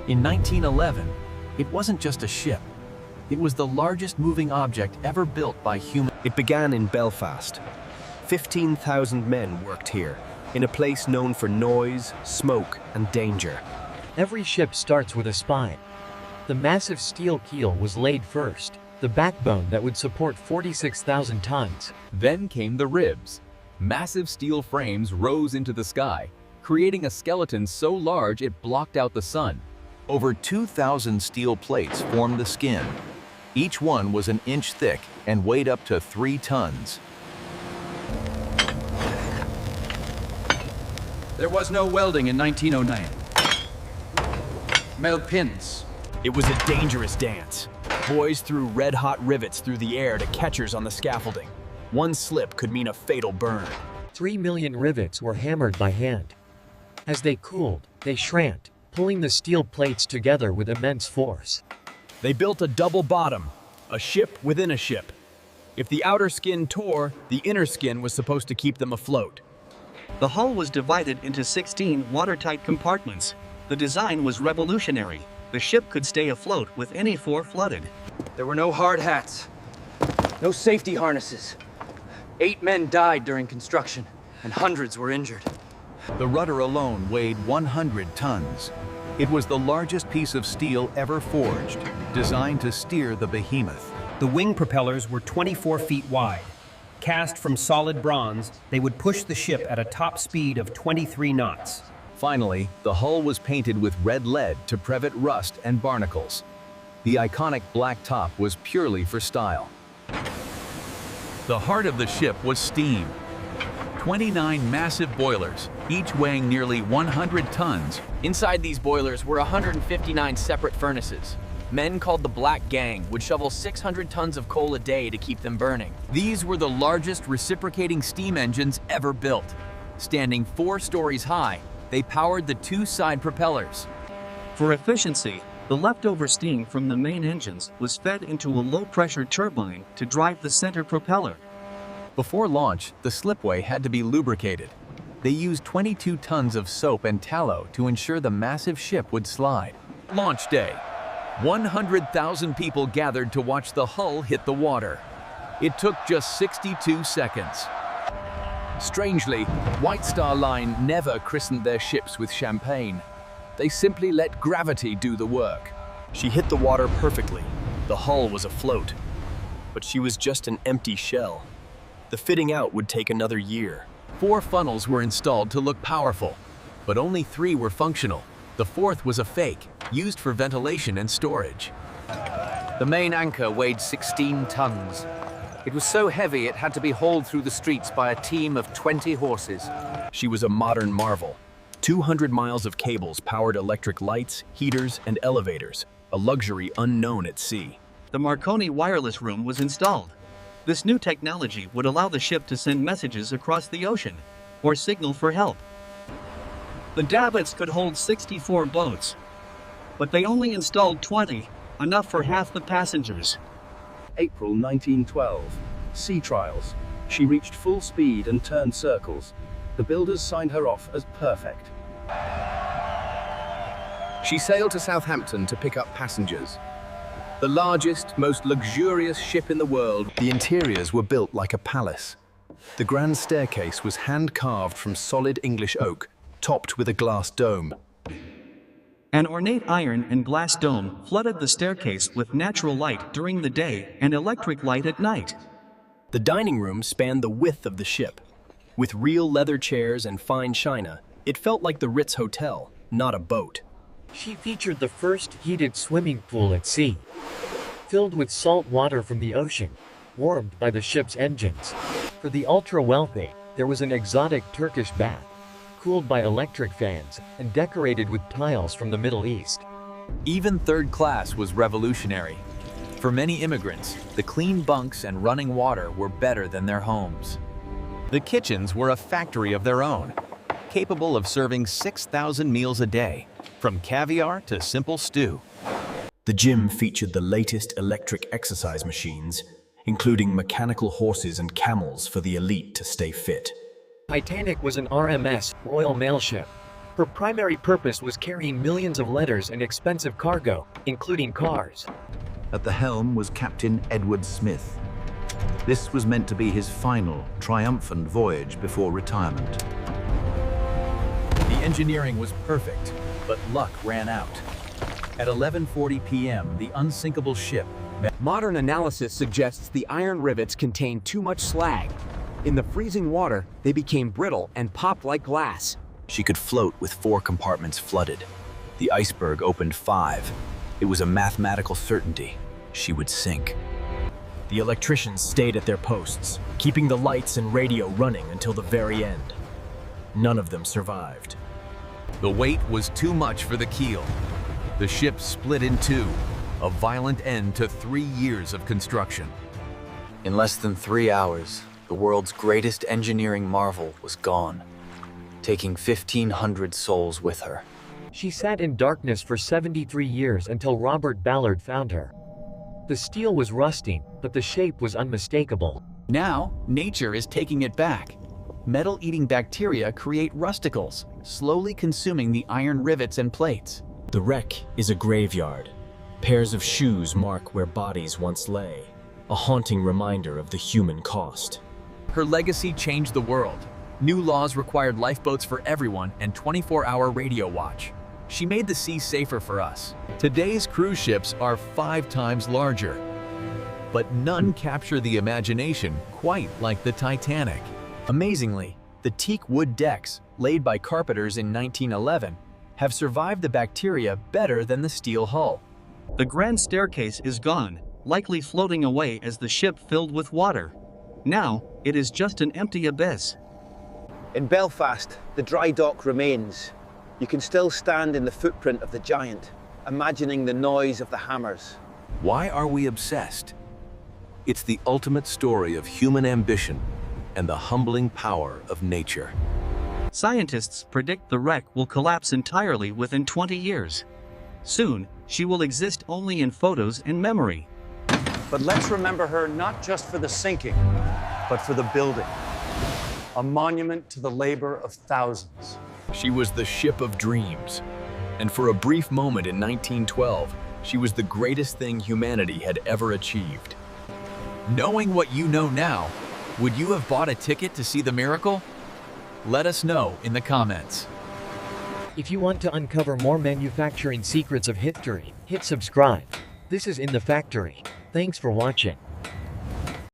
In 1911, it wasn't just a ship. It was the largest moving object ever built by human. It began in Belfast. 15,000 men worked here, in a place known for noise, smoke, and danger. Every ship starts with a spine. The massive steel keel was laid first, the backbone that would support 46,000 tons. Then came the ribs. Massive steel frames rose into the sky, creating a skeleton so large it blocked out the sun. Over 2,000 steel plates formed the skin. Each one was an inch thick and weighed up to 3 tons. There was no welding in 1909. Melt pins. It was a dangerous dance. Boys threw red-hot rivets through the air to catchers on the scaffolding. One slip could mean a fatal burn. 3 million rivets were hammered by hand. As they cooled, they shrank, pulling the steel plates together with immense force. They built a double bottom, a ship within a ship. If the outer skin tore, the inner skin was supposed to keep them afloat. The hull was divided into 16 watertight compartments. The design was revolutionary. The ship could stay afloat with any 4 flooded. There were no hard hats, no safety harnesses. 8 men died during construction, and hundreds were injured. The rudder alone weighed 100 tons. It was the largest piece of steel ever forged, designed to steer the behemoth. The wing propellers were 24 feet wide. Cast from solid bronze, they would push the ship at a top speed of 23 knots. Finally, the hull was painted with red lead to prevent rust and barnacles. The iconic black top was purely for style. The heart of the ship was steam. 29 massive boilers, each weighing nearly 100 tons. Inside these boilers were 159 separate furnaces. Men called the Black Gang would shovel 600 tons of coal a day to keep them burning. These were the largest reciprocating steam engines ever built. Standing 4 stories high, they powered the 2 side propellers. For efficiency, the leftover steam from the main engines was fed into a low-pressure turbine to drive the center propeller. Before launch, the slipway had to be lubricated. They used 22 tons of soap and tallow to ensure the massive ship would slide. Launch day. 100,000 people gathered to watch the hull hit the water. It took just 62 seconds. Strangely, White Star Line never christened their ships with champagne. They simply let gravity do the work. She hit the water perfectly. The hull was afloat. But she was just an empty shell. The fitting out would take another year. 4 funnels were installed to look powerful, but only 3 were functional. The 4th was a fake, used for ventilation and storage. The main anchor weighed 16 tons. It was so heavy it had to be hauled through the streets by a team of 20 horses. She was a modern marvel. 200 miles of cables powered electric lights, heaters, and elevators, a luxury unknown at sea. The Marconi wireless room was installed. This new technology would allow the ship to send messages across the ocean, or signal for help. The davits could hold 64 boats, but they only installed 20, enough for half the passengers. April 1912. Sea trials. She reached full speed and turned circles. The builders signed her off as perfect. She sailed to Southampton to pick up passengers. The largest, most luxurious ship in the world. The interiors were built like a palace. The grand staircase was hand-carved from solid English oak, topped with a glass dome. An ornate iron and glass dome flooded the staircase with natural light during the day and electric light at night. The dining room spanned the width of the ship. With real leather chairs and fine china, it felt like the Ritz Hotel, not a boat. She featured the first heated swimming pool at sea, filled with salt water from the ocean, warmed by the ship's engines. For the ultra-wealthy, there was an exotic Turkish bath, cooled by electric fans and decorated with tiles from the Middle East. Even third class was revolutionary. For many immigrants, the clean bunks and running water were better than their homes. The kitchens were a factory of their own, capable of serving 6,000 meals a day, from caviar to simple stew. The gym featured the latest electric exercise machines, including mechanical horses and camels for the elite to stay fit. Titanic was an RMS, Royal Mail ship, Her primary purpose was carrying millions of letters and expensive cargo, including cars. At the helm was Captain Edward Smith. This was meant to be his final, triumphant voyage before retirement. The engineering was perfect, but luck ran out. At 11:40 p.m., the Unsinkable ship Modern analysis suggests the iron rivets contained too much slag. In the freezing water, they became brittle and popped like glass. She could float with 4 compartments flooded. The iceberg opened 5. It was a mathematical certainty. She would sink. The electricians stayed at their posts, keeping the lights and radio running until the very end. None of them survived. The weight was too much for the keel. The ship split in two, a violent end to 3 years of construction. In less than 3 hours, the world's greatest engineering marvel was gone, taking 1,500 souls with her. She sat in darkness for 73 years until Robert Ballard found her. The steel was rusting, but the shape was unmistakable. Now, nature is taking it back. Metal-eating bacteria create rusticles, slowly consuming the iron rivets and plates. The wreck is a graveyard. Pairs of shoes mark where bodies once lay, a haunting reminder of the human cost. Her legacy changed the world. New laws required lifeboats for everyone and 24-hour radio watch. She made the sea safer for us. Today's cruise ships are 5 times larger, but none capture the imagination quite like the Titanic. Amazingly, the teak wood decks, laid by carpenters in 1911, have survived the bacteria better than the steel hull. The grand staircase is gone, likely floating away as the ship filled with water. Now, it is just an empty abyss. In Belfast, the dry dock remains. You can still stand in the footprint of the giant, imagining the noise of the hammers. Why are we obsessed? It's the ultimate story of human ambition and the humbling power of nature. Scientists predict the wreck will collapse entirely within 20 years. Soon, she will exist only in photos and memory. But let's remember her not just for the sinking, but for the building. A monument to the labor of thousands. She was the ship of dreams. And for a brief moment in 1912, she was the greatest thing humanity had ever achieved. Knowing what you know now, would you have bought a ticket to see the miracle? Let us know in the comments. If you want to uncover more manufacturing secrets of history, hit subscribe. This is In the Factory. Thanks for watching.